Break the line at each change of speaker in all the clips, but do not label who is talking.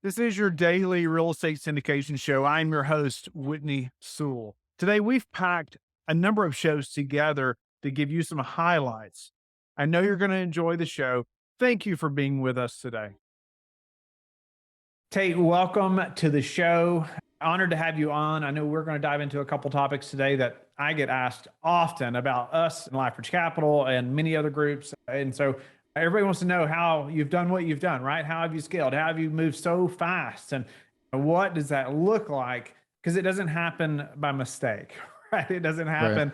This is your daily real estate syndication show. I'm your host, Whitney Sewell. Today, we've packed a number of shows together to give you some highlights. I know you're going to enjoy the show. Thank you for being with us today. Tate, welcome to the show. Honored to have you on. I know we're going to dive into a couple topics today that I get asked often about us and Lifebridge Capital and many other groups. And so everybody wants to know how you've done what you've done, right? How have you scaled? How have you moved so fast? And what does that look like? Because it doesn't happen by mistake, right? It doesn't
Right.
happen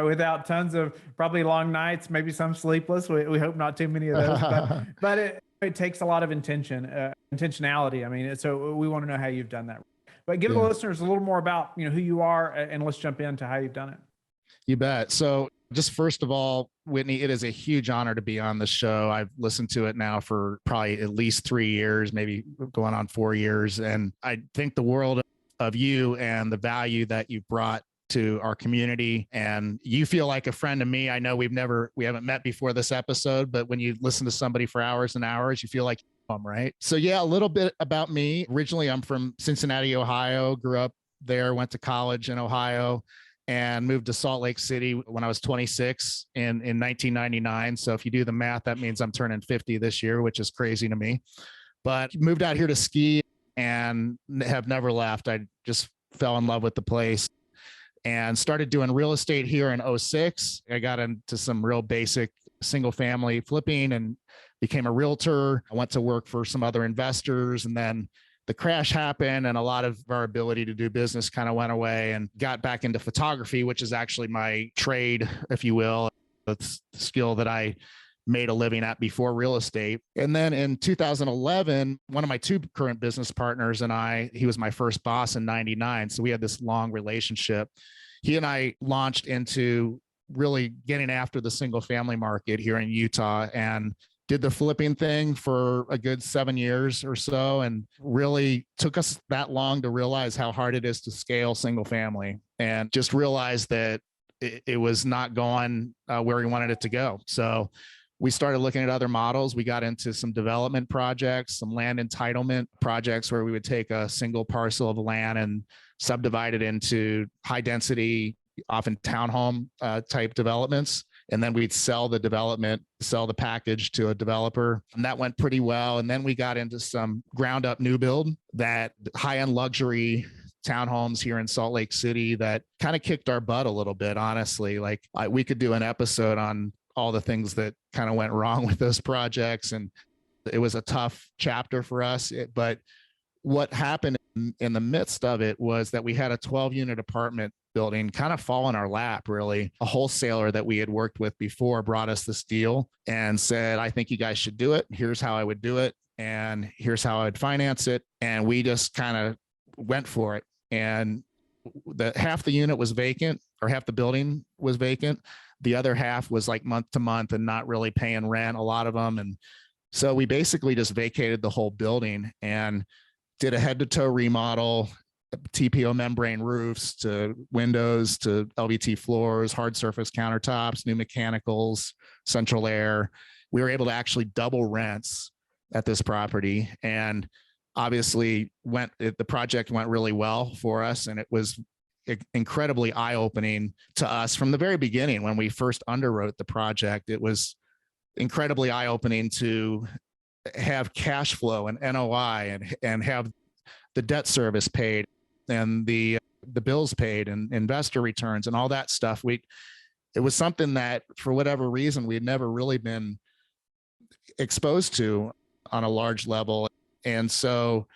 without tons of probably long nights, maybe some sleepless. We hope not too many of those, but it takes a lot of intentionality. I mean, so we want to know how you've done that. But give the
Yeah,
listeners a little more about who you are, and let's jump into how you've done it.
you bet. So, just first of all, Whitney, it is a huge honor to be on the show. I've listened to it now for probably at least 3 years, maybe going on 4 years. And I think the world of you and the value that you've brought to our community. And you feel like a friend to me. I know we haven't met before this episode, but when you listen to somebody for hours and hours, you feel like right. So yeah, a little bit about me. Originally, I'm from Cincinnati, Ohio, grew up there, went to college in Ohio, and moved to Salt Lake City when I was 26 in 1999. So if you do the math, that means I'm turning 50 this year, which is crazy to me. But moved out here to ski and have never left. I just fell in love with the place and started doing real estate here in '06. I got into some real basic single family flipping and became a realtor. I went to work for some other investors, and then the crash happened and a lot of our ability to do business kind of went away, and got back into photography, which is actually my trade, if you will. It's the skill that I made a living at before real estate. And then in 2011, one of my two current business partners and he was my first boss in 99. So we had this long relationship. He and I launched into really getting after the single family market here in Utah and did the flipping thing for a good 7 years or so, and really took us that long to realize how hard it is to scale single family, and just realized that it was not going where we wanted it to go. So we started looking at other models. We got into some development projects, some land entitlement projects where we would take a single parcel of land and subdivide it into high density, often townhome type developments. And then we'd sell the package to a developer. And that went pretty well. And then we got into some ground up new build, that high end luxury townhomes here in Salt Lake City that kind of kicked our butt a little bit, honestly. Like we could do an episode on all the things that kind of went wrong with those projects. And it was a tough chapter for us. But what happened in the midst of it was that we had a 12 unit apartment building kind of fall in our lap, really. A wholesaler that we had worked with before brought us this deal and said, I think you guys should do it. Here's how I would do it. And here's how I'd finance it. And we just kind of went for it. And half the unit was vacant, or half the building was vacant. The other half was like month to month and not really paying rent, a lot of them. And so we basically just vacated the whole building and did a head to toe remodel, TPO membrane roofs to windows to LVT floors, hard surface countertops, new mechanicals, central air. We were able to actually double rents at this property, and obviously the project went really well for us, and it was incredibly eye-opening to us from the very beginning. When we first underwrote the project, it was incredibly eye-opening to have cash flow and NOI and have the debt service paid and the bills paid and investor returns and all that stuff. It was something that, for whatever reason, we had never really been exposed to on a large level. And so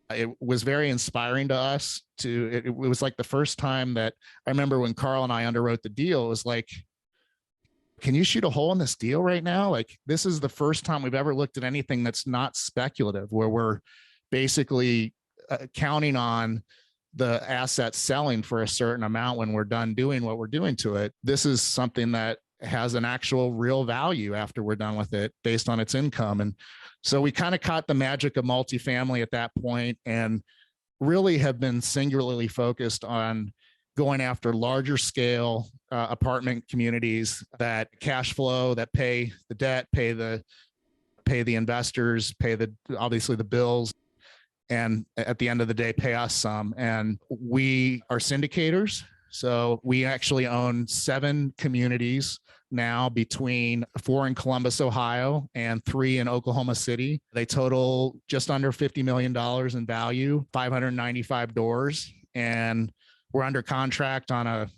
it was very inspiring to us. It was like the first time that I remember when Carl and I underwrote the deal, it was like, can you shoot a hole in this deal right now? Like, this is the first time we've ever looked at anything that's not speculative, where we're basically counting on the asset selling for a certain amount when we're done doing what we're doing to it. This is something that has an actual real value after we're done with it based on its income. And so we kind of caught the magic of multifamily at that point, and really have been singularly focused on going after larger scale apartment communities that cash flow, that pay the debt, pay the investors, obviously the bills, and at the end of the day, pay us some. And we are syndicators. So we actually own 7 communities now, between 4 in Columbus, Ohio, and 3 in Oklahoma City. They total just under $50 million in value, 595 doors. And we're under contract on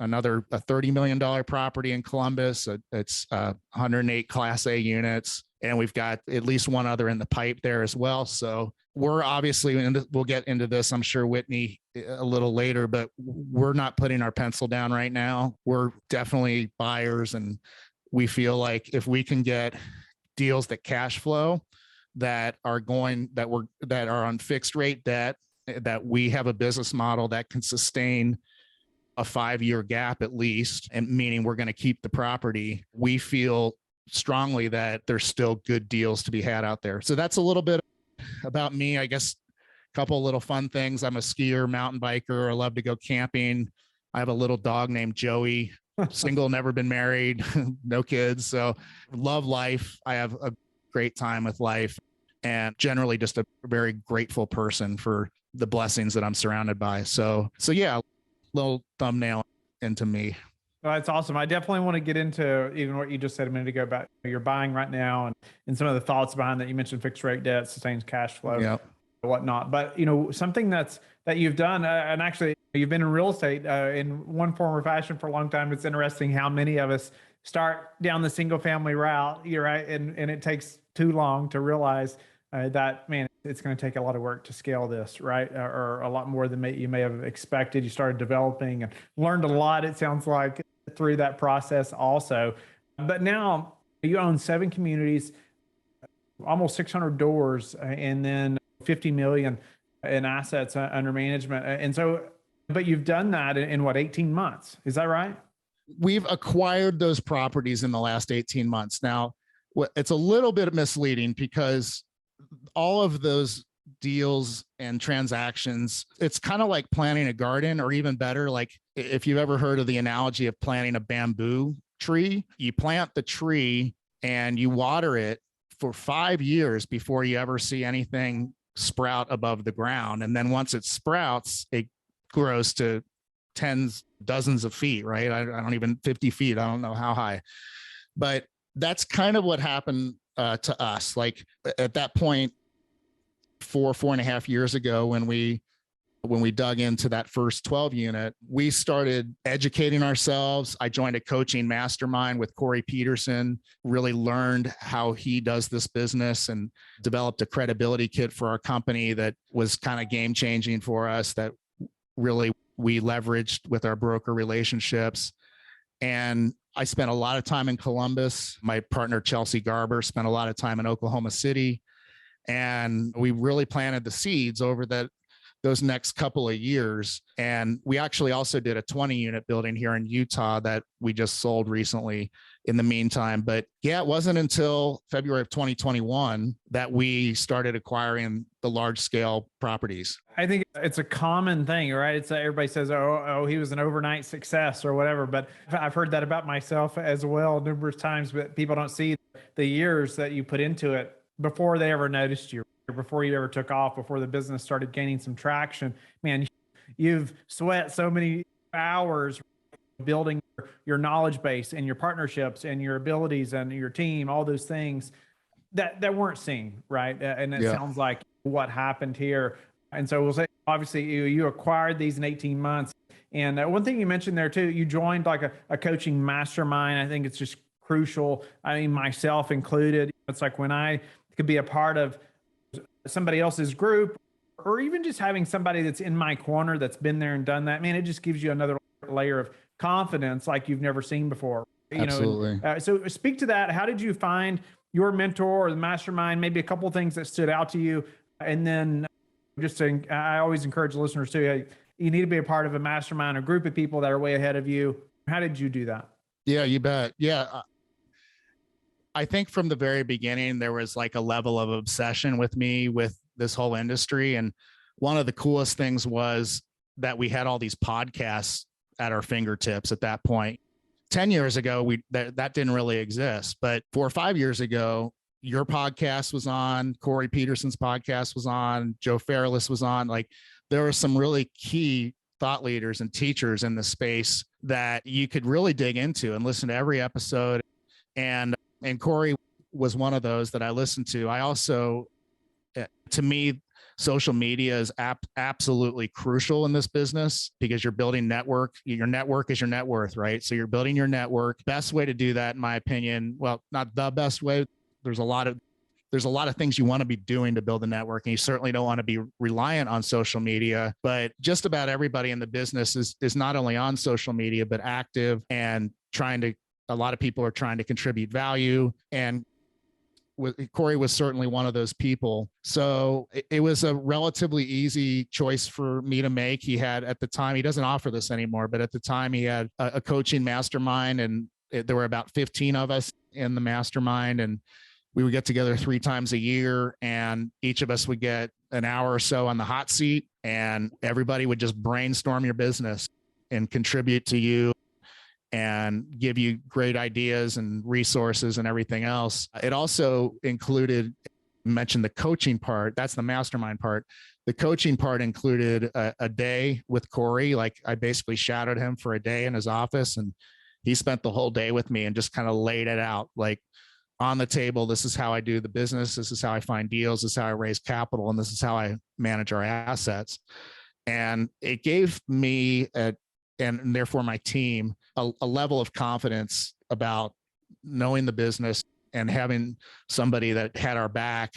another $30 million property in Columbus. It's 108 Class A units. And we've got at least one other in the pipe there as well. So we're obviously, and we'll get into this, I'm sure, Whitney, a little later, but we're not putting our pencil down right now. We're definitely buyers. And we feel like if we can get deals that cash flow, that are on fixed rate debt, that we have a business model that can sustain a 5-year gap at least, and meaning we're going to keep the property, we feel strongly that there's still good deals to be had out there. So that's a little bit about me. I guess a couple little fun things. I'm a skier, mountain biker. I love to go camping. I have a little dog named Joey, single, never been married, no kids. So love life. I have a great time with life, and generally just a very grateful person for the blessings that I'm surrounded by. So yeah, little thumbnail into me.
Well, that's awesome. I definitely want to get into even what you just said a minute ago about you're buying right now, and some of the thoughts behind that. You mentioned fixed rate debt, sustains cash flow,
Yep.
whatnot. But something that you've done, and actually you've been in real estate in one form or fashion for a long time. It's interesting how many of us start down the single family route. You're right, and it takes too long to realize that, man, it's going to take a lot of work to scale this, right? Or a lot more than you may have expected. You started developing and learned a lot, it sounds like, through that process also. But now you own 7 communities, almost 600 doors, and then 50 million in assets under management. And so, but you've done that in what, 18 months? Is that right?
We've acquired those properties in the last 18 months. Now, it's a little bit misleading because all of those deals and transactions, it's kind of like planting a garden, or even better, like if you've ever heard of the analogy of planting a bamboo tree. You plant the tree and you water it for 5 years before you ever see anything sprout above the ground. And then once it sprouts, it grows to tens, dozens of feet, right? I don't even 50 feet. I don't know how high, but that's kind of what happened to us. Like at that point, 4.5 years ago, when we dug into that first 12 unit, we started educating ourselves. I joined a coaching mastermind with Corey Peterson, really learned how he does this business, and developed a credibility kit for our company that was kind of game changing for us, that really we leveraged with our broker relationships. And I spent a lot of time in Columbus. My partner, Chelsea Garber, spent a lot of time in Oklahoma City. And we really planted the seeds over those next couple of years. And we actually also did a 20 unit building here in Utah that we just sold recently in the meantime. But yeah, it wasn't until February of 2021 that we started acquiring the large scale properties.
I think it's a common thing, right? It's everybody says, oh, he was an overnight success or whatever. But I've heard that about myself as well numerous times, but people don't see the years that you put into it before they ever noticed you, or before you ever took off, before the business started gaining some traction. Man, you've sweat so many hours building your knowledge base and your partnerships and your abilities and your team, all those things that weren't seen, right? And it sounds like what happened here. And so we'll say, obviously, you acquired these in 18 months. And one thing you mentioned there too, you joined like a coaching mastermind. I think it's just crucial. I mean, myself included. It's like when I could be a part of somebody else's group, or even just having somebody that's in my corner that's been there and done that, man, it just gives you another layer of confidence like you've never seen before.
Absolutely.
So speak to that. How did you find your mentor or the mastermind? Maybe a couple of things that stood out to you. And then just saying, I always encourage listeners too, you need to be a part of a mastermind, a group of people that are way ahead of you. How did you do that?
Yeah, you bet. Yeah. I think from the very beginning, there was like a level of obsession with me with this whole industry. And one of the coolest things was that we had all these podcasts at our fingertips at that point. 10 years ago, that didn't really exist. But 4 or 5 years ago, your podcast was on, Corey Peterson's podcast was on, Joe Fairless was on. Like, there were some really key thought leaders and teachers in the space that you could really dig into and listen to every episode. And Corey was one of those that I listened to. I also, to me, social media is absolutely crucial in this business because you're building network. Your network is your net worth, right? So you're building your network. Best way to do that, in my opinion, well, not the best way. There's a lot of things you want to be doing to build a network, and you certainly don't want to be reliant on social media. But just about everybody in the business is not only on social media, but active and a lot of people are trying to contribute value. And Corey was certainly one of those people. So it was a relatively easy choice for me to make. He had, at the time, he doesn't offer this anymore, but at the time he had a coaching mastermind, and there were about 15 of us in the mastermind, and we would get together 3 times a year, and each of us would get an hour or so on the hot seat, and everybody would just brainstorm your business and contribute to you and give you great ideas and resources and everything else. It also included, mentioned the coaching part. That's the mastermind part. The coaching part included a day with Corey. Like, I basically shadowed him for a day in his office, and he spent the whole day with me and just kind of laid it out, like, on the table. This is how I do the business. This is how I find deals. This is how I raise capital. And this is how I manage our assets. And it gave me and therefore my team a level of confidence about knowing the business and having somebody that had our back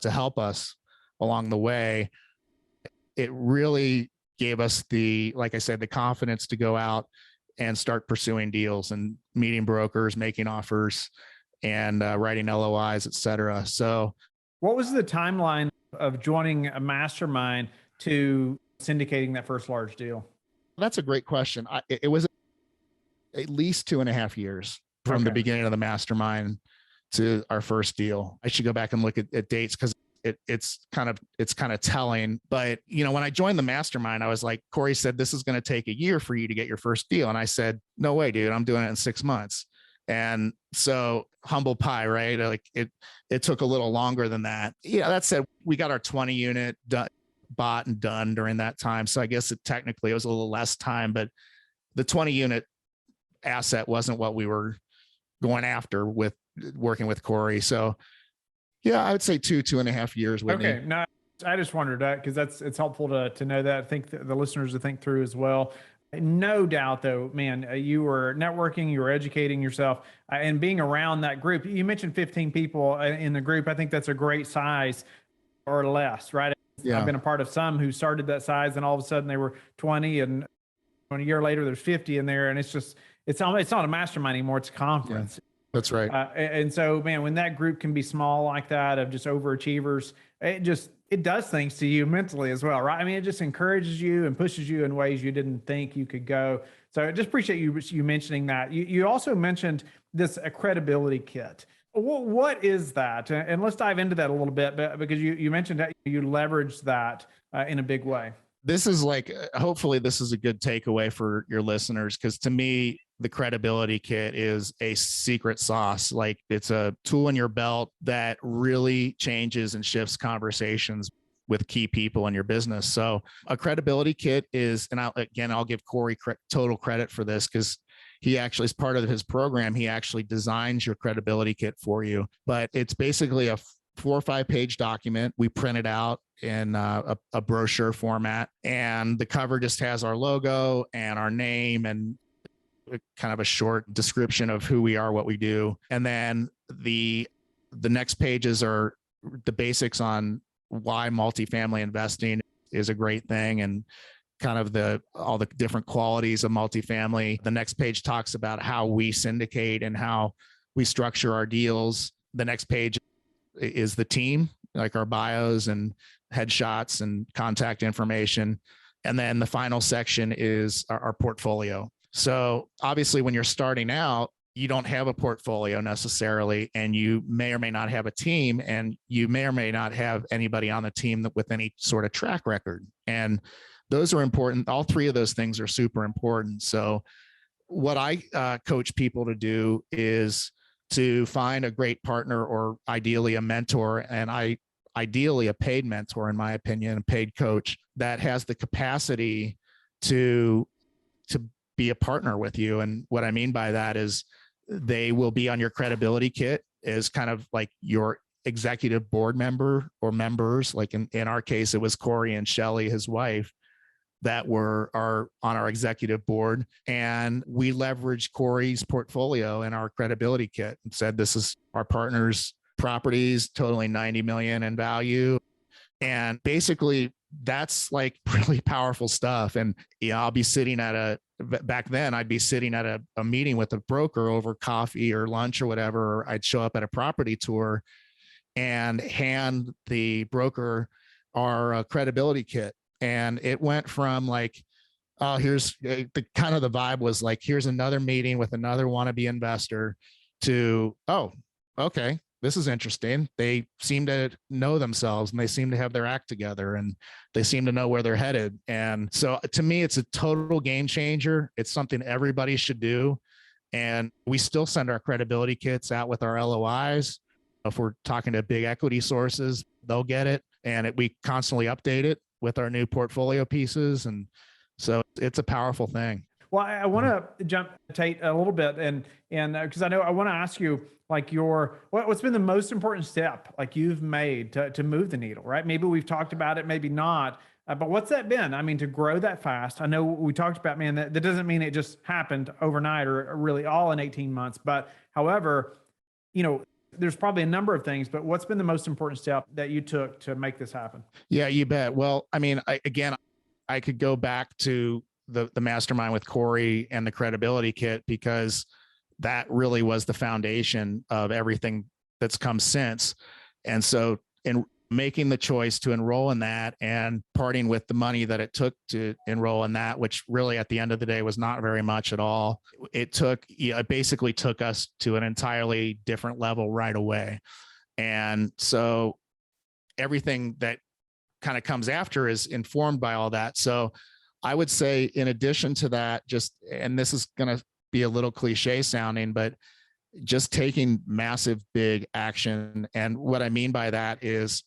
to help us along the way. It really gave us like I said, the confidence to go out and start pursuing deals and meeting brokers, making offers, and writing LOIs, et cetera. So
what was the timeline of joining a mastermind to syndicating that first large deal?
That's a great question. It was at least 2.5 years from the beginning of the mastermind to our first deal. I should go back and look at dates because it's kind of telling. But when I joined the mastermind, I was like, Corey said, this is going to take a year for you to get your first deal. And I said, no way, dude, I'm doing it in 6 months. And so humble pie, right? Like it took a little longer than that. Yeah. That said, we got our 20 unit bought and done during that time. So I guess technically it was a little less time, but the 20 unit asset wasn't what we were going after with working with Corey. So yeah, I would say 2.5 years. Whitney.
Okay. No, I just wondered that because it's helpful to know that. I think the listeners to think through as well. No doubt though, man, you were networking, you were educating yourself and being around that group. You mentioned 15 people in the group. I think that's a great size or less, right? Yeah. I've been a part of some who started that size and all of a sudden they were 20 and a year later there's 50 in there. And it's not a mastermind anymore. It's a conference.
Yeah, that's right.
And so, man, when that group can be small like that of just overachievers, it does things to you mentally as well, right? I mean, it just encourages you and pushes you in ways you didn't think you could go. So I just appreciate you mentioning that. You also mentioned this a credibility kit. What is that? And let's dive into that a little bit, because you mentioned that you leverage that in a big way.
This is hopefully this is a good takeaway for your listeners, because to me, the credibility kit is a secret sauce. Like, it's a tool in your belt that really changes and shifts conversations with key people in your business. So a credibility kit is, and I'll give Corey total credit for this, because he actually, as part of his program, he actually designs your credibility kit for you. But it's basically a 4 or 5 page document. We print it out in a brochure format, and the cover just has our logo and our name and kind of a short description of who we are, what we do. And then the next pages are the basics on why multifamily investing is a great thing, and kind of all the different qualities of multifamily. The next page talks about how we syndicate and how we structure our deals. The next page is the team, like our bios and headshots and contact information. And then the final section is our portfolio. So obviously when you're starting out, you don't have a portfolio necessarily, and you may or may not have a team, and you may or may not have anybody on the team with any sort of track record. And those are important. All 3 of those things are super important. So what I coach people to do is to find a great partner, or ideally a mentor, and ideally a paid mentor, in my opinion, a paid coach that has the capacity to be a partner with you. And what I mean by that is they will be on your credibility kit as kind of like your executive board member or members. Like in our case, it was Corey and Shelly, his wife, that are on our executive board. And we leveraged Corey's portfolio in our credibility kit and said, this is our partner's properties totaling 90 million in value. And basically that's like really powerful stuff. And I'll be sitting back then I'd be sitting at a meeting with a broker over coffee or lunch or whatever, or I'd show up at a property tour and hand the broker our credibility kit. And it went from like, oh, here's the kind of the vibe was like, here's another meeting with another wannabe investor, to, oh, okay, this is interesting. They seem to know themselves and they seem to have their act together and they seem to know where they're headed. And so to me, it's a total game changer. It's something everybody should do. And we still send our credibility kits out with our LOIs. If we're talking to big equity sources, they'll get it. And we constantly update it with our new portfolio pieces. And so it's a powerful thing.
Well, I want to jump, Tate, a little bit, and because I know I want to ask you, like, what's been the most important step like you've made to move the needle, right? Maybe we've talked about it, maybe not, but what's that been? I mean, to grow that fast. I know we talked about, man, that doesn't mean it just happened overnight or really all in 18 months. But however, there's probably a number of things, but what's been the most important step that you took to make this happen?
Yeah, you bet. Well, I mean, I could go back to the mastermind with Corey and the credibility kit, because that really was the foundation of everything that's come since. And so in making the choice to enroll in that and parting with the money that it took to enroll in that, which really at the end of the day was not very much at all. It basically took us to an entirely different level right away. And so everything that kind of comes after is informed by all that. So I would say in addition to that, and this is going to be a little cliche sounding, but just taking massive, big action. And what I mean by that is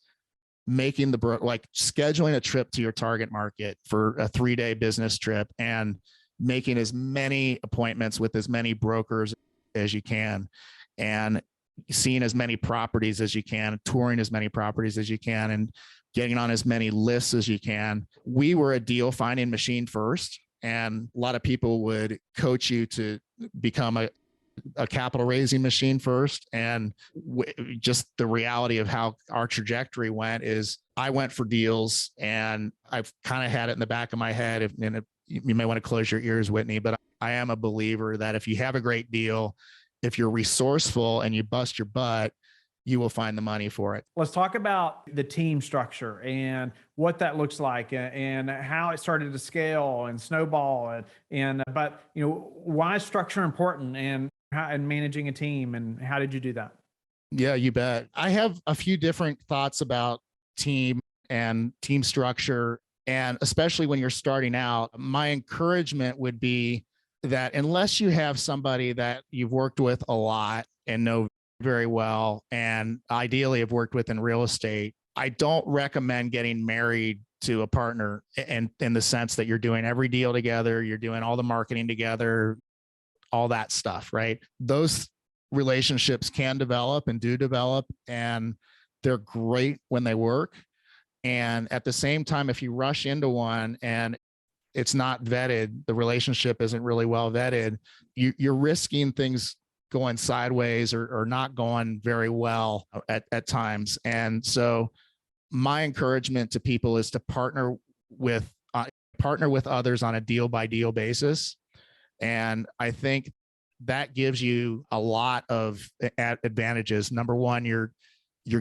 making scheduling a trip to your target market for a 3-day business trip and making as many appointments with as many brokers as you can, and seeing as many properties as you can, touring as many properties as you can, and getting on as many lists as you can. We were a deal finding machine first, and a lot of people would coach you to become a capital raising machine first. And just the reality of how our trajectory went is I went for deals, and I've kind of had it in the back of my head, you may want to close your ears, Whitney, but I am a believer that if you have a great deal, if you're resourceful and you bust your butt, you will find the money for it.
Let's talk about the team structure and what that looks like and how it started to scale and snowball but why is structure important, and managing a team, and how did you do that?
Yeah, you bet. I have a few different thoughts about team and team structure. And especially when you're starting out, my encouragement would be that unless you have somebody that you've worked with a lot and know very well, and ideally have worked with in real estate, I don't recommend getting married to a partner in the sense that you're doing every deal together, you're doing all the marketing together, all that stuff, right? Those relationships can develop and do develop, and they're great when they work. And at the same time, if you rush into one and it's not vetted, the relationship isn't really well vetted, you're risking things going sideways or not going very well at times. And so my encouragement to people is to partner with others on a deal by deal basis. And I think that gives you a lot of advantages. Number one, you're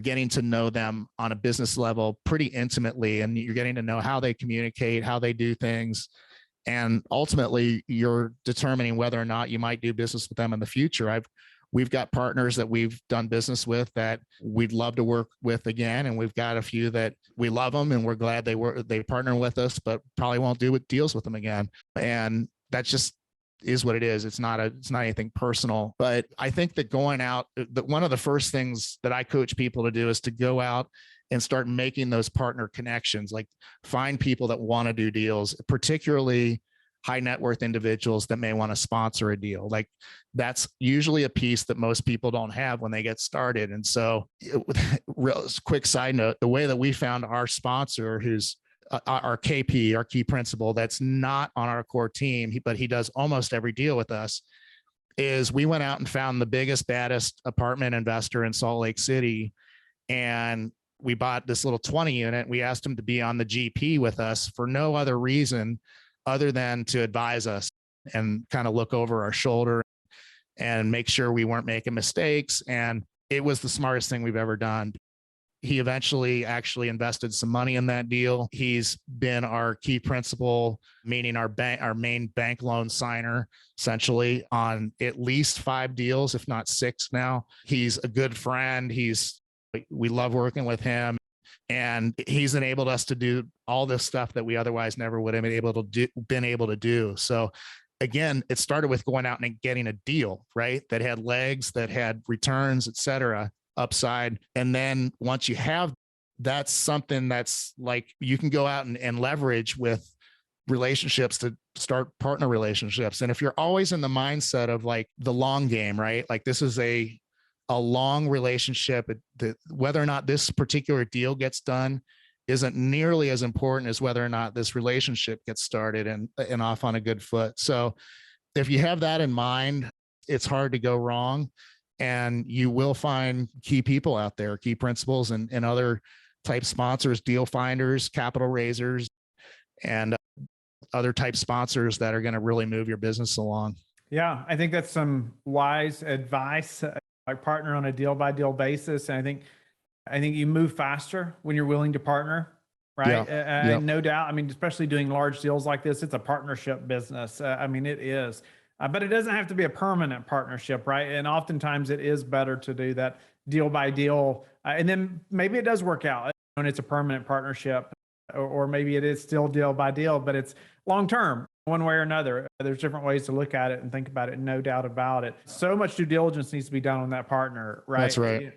getting to know them on a business level pretty intimately, and you're getting to know how they communicate, how they do things. And ultimately you're determining whether or not you might do business with them in the future. We've got partners that we've done business with that we'd love to work with again. And we've got a few that we love them and we're glad they partner with us, but probably won't do deals with them again. And that's just, is what it is. It's not anything personal. But I think that going out, one of the first things that I coach people to do is to go out and start making those partner connections, like find people that want to do deals, particularly high net worth individuals that may want to sponsor a deal. Like that's usually a piece that most people don't have when they get started. And so real quick side note, the way that we found our sponsor, who's our KP, our key principal, that's not on our core team, but he does almost every deal with us, is we went out and found the biggest, baddest apartment investor in Salt Lake City. And we bought this little 20 unit. We asked him to be on the GP with us for no other reason other than to advise us and kind of look over our shoulder and make sure we weren't making mistakes. And it was the smartest thing we've ever done. He eventually actually invested some money in that deal. He's been our key principal, meaning our main bank loan signer, essentially, on at least 5 deals, if not 6 now. He's a good friend. We love working with him. And he's enabled us to do all this stuff that we otherwise never would have been able to do. So again, it started with going out and getting a deal, right? That had legs, that had returns, et cetera, upside. And then once you have, that's something that's like, you can go out and leverage with relationships to start partner relationships. And if you're always in the mindset of like the long game, right? Like this is a long relationship, whether or not this particular deal gets done isn't nearly as important as whether or not this relationship gets started and off on a good foot. So if you have that in mind, it's hard to go wrong, and you will find key people out there, key principals and other type sponsors, deal finders, capital raisers, and other type sponsors that are going to really move your business along.
Yeah, I think that's some wise advice. Like partner on a deal by deal basis. And I think you move faster when you're willing to partner, right?
Yeah.
No doubt. I mean, especially doing large deals like this, it's a partnership business. I mean, it is, but it doesn't have to be a permanent partnership, right? And oftentimes it is better to do that deal by deal. And then maybe it does work out when it's a permanent partnership, or maybe it is still deal by deal, but it's long-term. One way or another. There's different ways to look at it and think about it, no doubt about it. So much due diligence needs to be done on that partner, right?
That's right.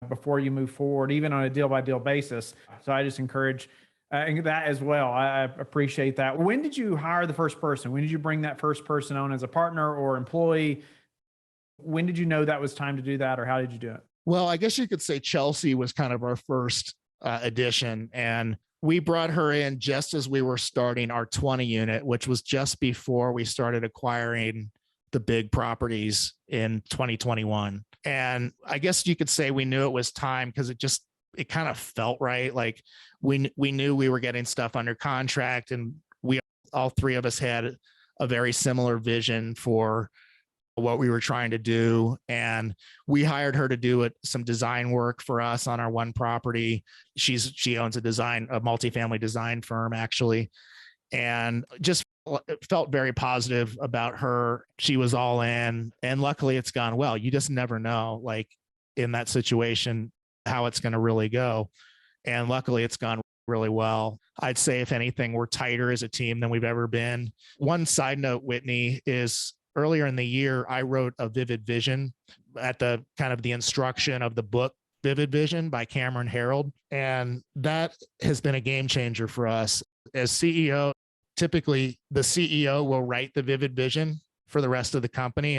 Before you move forward, even on a deal by deal basis. So I just encourage that as well. I appreciate that. When did you hire the first person? When did you bring that first person on as a partner or employee? When did you know that was time to do that, or how did you do it?
Well, I guess you could say Chelsea was kind of our first addition, and we brought her in just as we were starting our 20 unit, which was just before we started acquiring the big properties in 2021. And I guess you could say we knew it was time because it kind of felt right. Like we knew we were getting stuff under contract, and all 3 of us had a very similar vision for what we were trying to do. And we hired her to do some design work for us on our one property. She owns a multifamily design firm, actually, and just felt very positive about her. She was all in, and luckily it's gone well. You just never know, like in that situation, how it's going to really go. And luckily it's gone really well. I'd say if anything, we're tighter as a team than we've ever been. One side note, Whitney, is earlier in the year, I wrote a vivid vision at the kind of the instruction of the book Vivid Vision by Cameron Herold. And that has been a game changer for us. As CEO, typically the CEO will write the vivid vision for the rest of the company.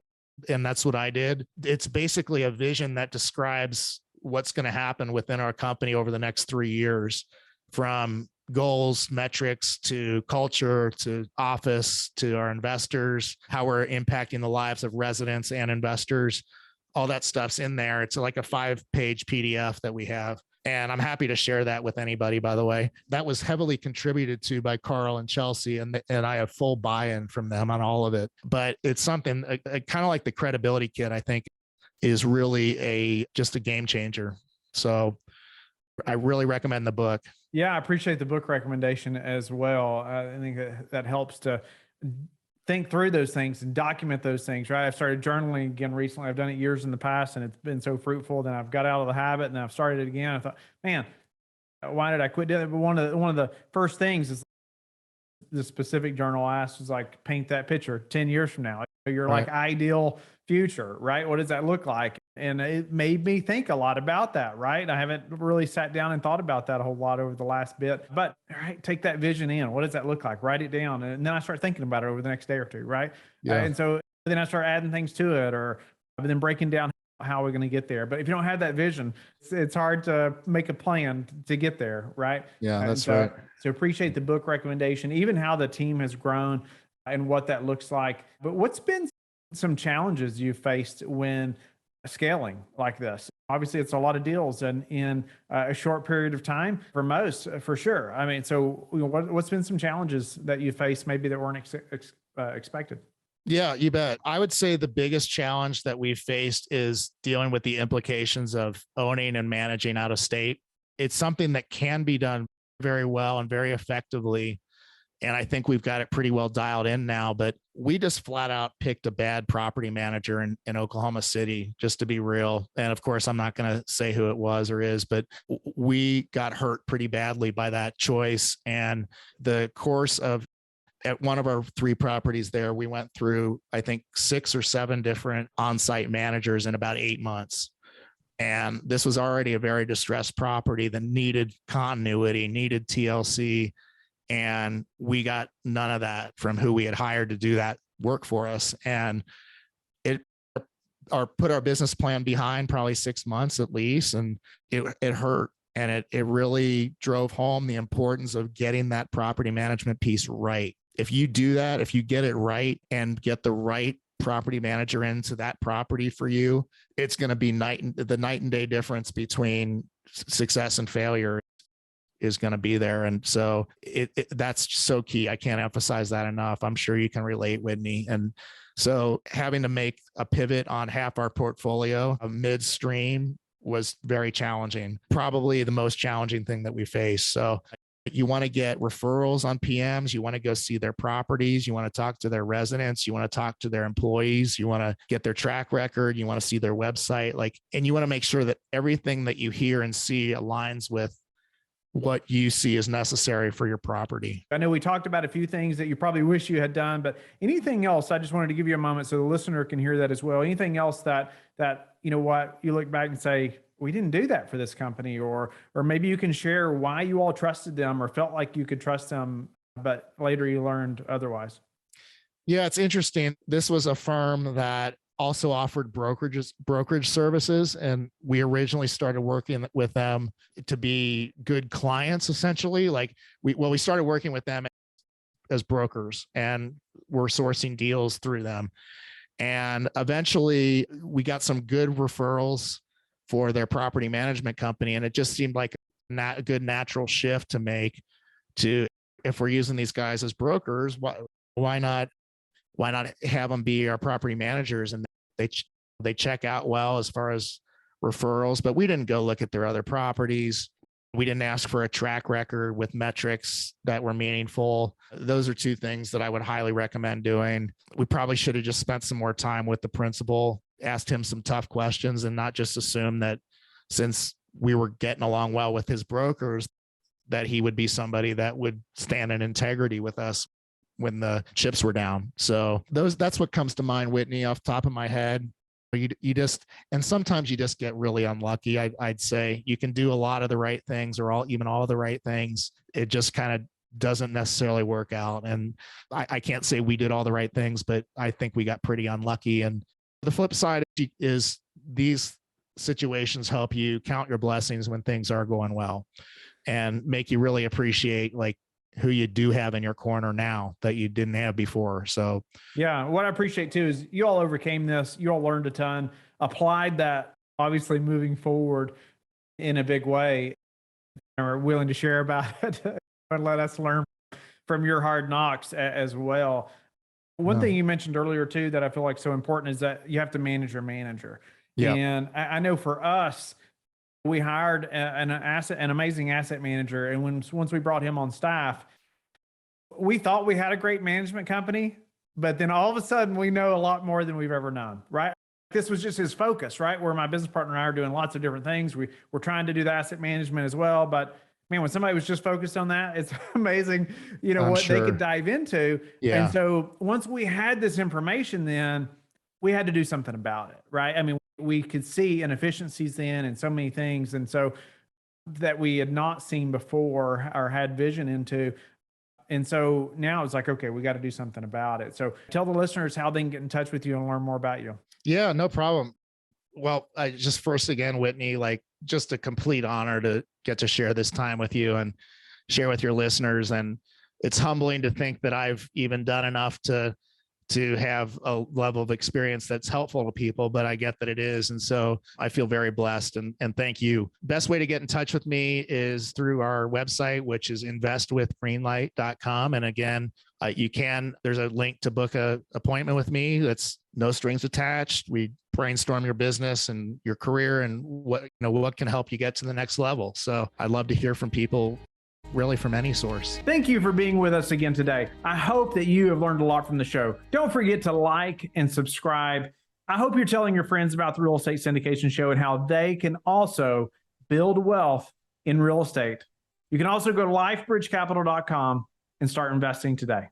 And that's what I did. It's basically a vision that describes what's going to happen within our company over the next 3 years, from goals, metrics, to culture, to office, to our investors, how we're impacting the lives of residents and investors. All that stuff's in there. It's like a 5-page PDF that we have. And I'm happy to share that with anybody, by the way. That was heavily contributed to by Carl and Chelsea, and I have full buy-in from them on all of it. But it's something kind of like the credibility kit, I think, is really just a game changer. So I really recommend the book.
Yeah, I appreciate the book recommendation as well. I think that helps to think through those things and document those things, right? I've started journaling again recently. I've done it years in the past, and it's been so fruitful. Then I've got out of the habit, and I've started it again. I thought, man, why did I quit doing it? But one of the first things is the specific journal asks is like, paint that picture 10 years from now. your
Right.
like ideal future, right? What does that look like? And it made me think a lot about that, right? I haven't really sat down and thought about that a whole lot over the last bit, but all right, take that vision in. What does that look like? Write it down. And then I start thinking about it over the next day or two, right?
Yeah.
And so then I start adding things to it or then breaking down how we're going to get there. But if you don't have that vision, it's hard to make a plan to get there, right?
Yeah,
And
that's
so,
right.
so appreciate the book recommendation, even how the team has grown and what that looks like. But what's been some challenges you faced when scaling like this? Obviously, it's a lot of deals and in a short period of time for most, for sure. I mean, so what's been some challenges that you faced maybe that weren't expected?
Yeah, you bet. I would say the biggest challenge that we've faced is dealing with the implications of owning and managing out of state. It's something that can be done very well and very effectively. And I think we've got it pretty well dialed in now, but we just flat out picked a bad property manager in Oklahoma City, just to be real. And of course, I'm not going to say who it was or is, but we got hurt pretty badly by that choice. And the course of at one of our 3 properties there, we went through, I think, 6 or 7 different on-site managers in about 8 months. And this was already a very distressed property that needed continuity, needed TLC. And we got none of that from who we had hired to do that work for us. And it put our business plan behind probably 6 months at least. And it hurt. And it really drove home the importance of getting that property management piece right. If you do that, if you get it right and get the right property manager into that property for you, it's going to be the night and day difference between success and failure is going to be there. And so that's so key. I can't emphasize that enough. I'm sure you can relate, Whitney. And so having to make a pivot on half our portfolio midstream was very challenging, probably the most challenging thing that we face. So you want to get referrals on PMs. You want to go see their properties. You want to talk to their residents. You want to talk to their employees. You want to get their track record. You want to see their website, and you want to make sure that everything that you hear and see aligns with what you see is necessary for your property.
I know we talked about a few things that you probably wish you had done, but anything else, I just wanted to give you a moment so the listener can hear that as well. Anything else that, you know what, you look back and say, we didn't do that for this company, or maybe you can share why you all trusted them or felt like you could trust them, but later you learned otherwise.
Yeah, it's interesting. This was a firm that also offered brokerage services. And we originally started working with them to be good clients, essentially. We started working with them as brokers and we're sourcing deals through them. And eventually we got some good referrals for their property management company. And it just seemed like a good natural shift to make to, if we're using these guys as brokers, why not have them be our property managers? And they check out well as far as referrals, but we didn't go look at their other properties. We didn't ask for a track record with metrics that were meaningful. Those are 2 things that I would highly recommend doing. We probably should have just spent some more time with the principal, asked him some tough questions, and not just assume that since we were getting along well with his brokers, that he would be somebody that would stand in integrity with us when the chips were down. So that's what comes to mind, Whitney, off the top of my head. And sometimes you just get really unlucky. I'd say you can do a lot of the right things or even all of the right things. It just kind of doesn't necessarily work out. And I can't say we did all the right things, but I think we got pretty unlucky. And the flip side is these situations help you count your blessings when things are going well and make you really appreciate who you do have in your corner now that you didn't have before. So
yeah, what I appreciate too is you all overcame this. You all learned a ton, applied that, obviously moving forward in a big way, and are willing to share about it and let us learn from your hard knocks as well. One thing you mentioned earlier too that I feel like so important is that you have to manage your manager. Yeah. And I know for us, we hired an amazing asset manager. And once we brought him on staff, we thought we had a great management company, but then all of a sudden we know a lot more than we've ever known, right? This was just his focus, right? Where my business partner and I are doing lots of different things. We're trying to do the asset management as well, but man, when somebody was just focused on that, it's amazing,
I'm
what they could
sure.
dive into. And
Yeah.
so once we had this information, then we had to do something about it, right? I mean, we could see inefficiencies then and so many things. And so that we had not seen before or had vision into. And so now it's like, okay, we got to do something about it. So tell the listeners how they can get in touch with you and learn more about you.
Yeah, no problem. Well, I just first again, Whitney, like just a complete honor to get to share this time with you and share with your listeners. And it's humbling to think that I've even done enough to have a level of experience that's helpful to people, but I get that it is. And so I feel very blessed and thank you. Best way to get in touch with me is through our website, which is investwithgreenlight.com. And again, there's a link to book a appointment with me. That's no strings attached. We brainstorm your business and your career and what can help you get to the next level. So I'd love to hear from people really from any source.
Thank you for being with us again today. I hope that you have learned a lot from the show. Don't forget to like and subscribe. I hope you're telling your friends about the Real Estate Syndication Show and how they can also build wealth in real estate. You can also go to lifebridgecapital.com and start investing today.